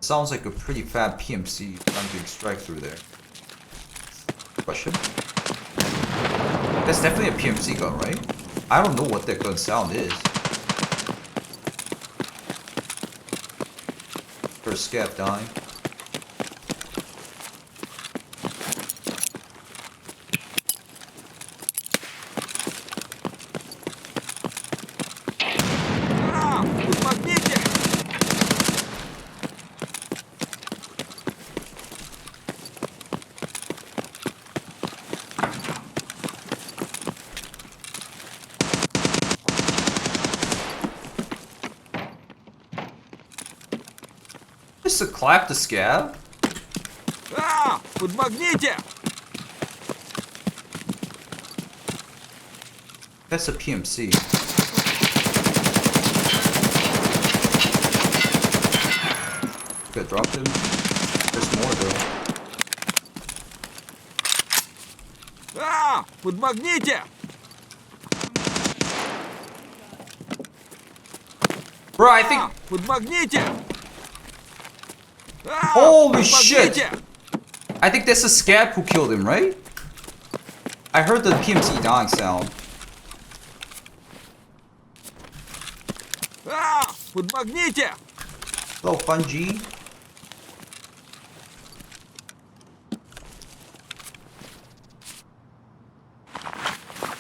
sounds like a pretty fat PMC trying to extract through there. Question? That's definitely a PMC gun, right? I don't know what that gun sound is. First SCAV dying. Just to clap the SCAV? Подмагните! That's a PMC. Good, dropped him. There's more though. Подмагните! Bro, I think. Подмагните! Holy shit! I think that's a SCAV who killed him, right? I heard the PMC dying sound. Подмагните! Hello, Fungi.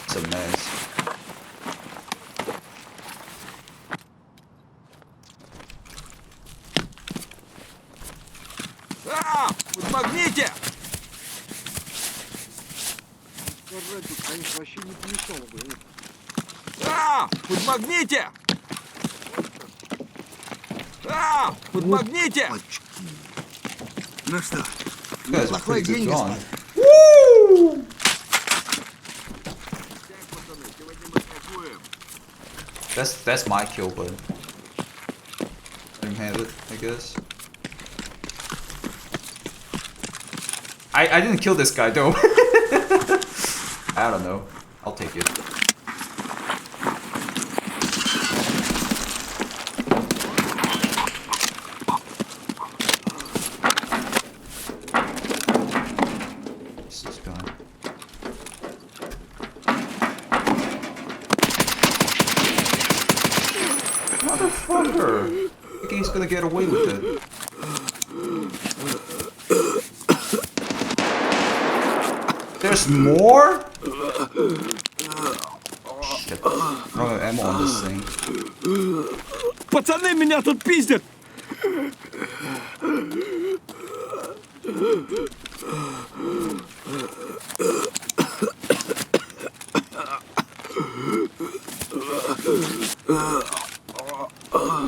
It's a mess. Подмагните! Конечно, вообще не помешало бы. Подмагните! Подмагните! Ну что, You guys are неплохой pretty good день, drawing. господа. Woo! That's my kill, but let him have it, I guess. I didn't kill this guy though. I don't know. I'll take it. What's this guy? Motherfucker! I think he's gonna get away with it. There's more? Shit. Running ammo on this thing. Пацаны, меня тут пиздят!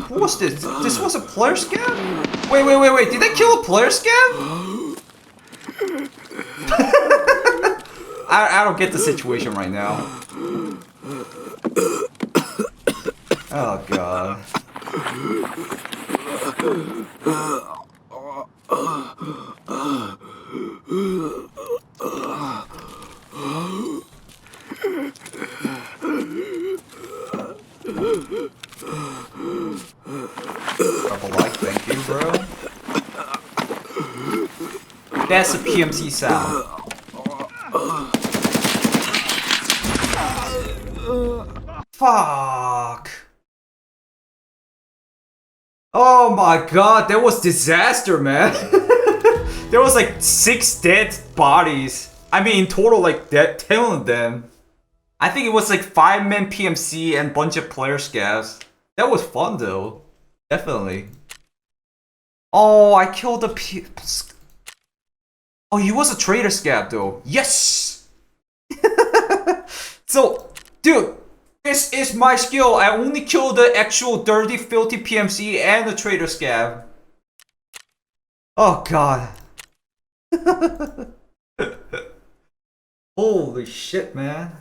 What was this? This was a player SCAV? Wait. Did I kill a player SCAV? I don't get the situation right now. Oh god. Drop a like, thank you, bro. That's a PMC sound. Fuck. Oh my god, that was disaster, man. There was like 6 dead bodies. I mean, in total, like 10 of them. I think it was like 5-man PMC and bunch of player scavs. That was fun though. Definitely. Oh, I killed the Oh, he was a traitor scav though. Yes! So, dude, this is my skill. I only killed the actual dirty, filthy PMC and the traitor scav. Oh god. Holy shit, man.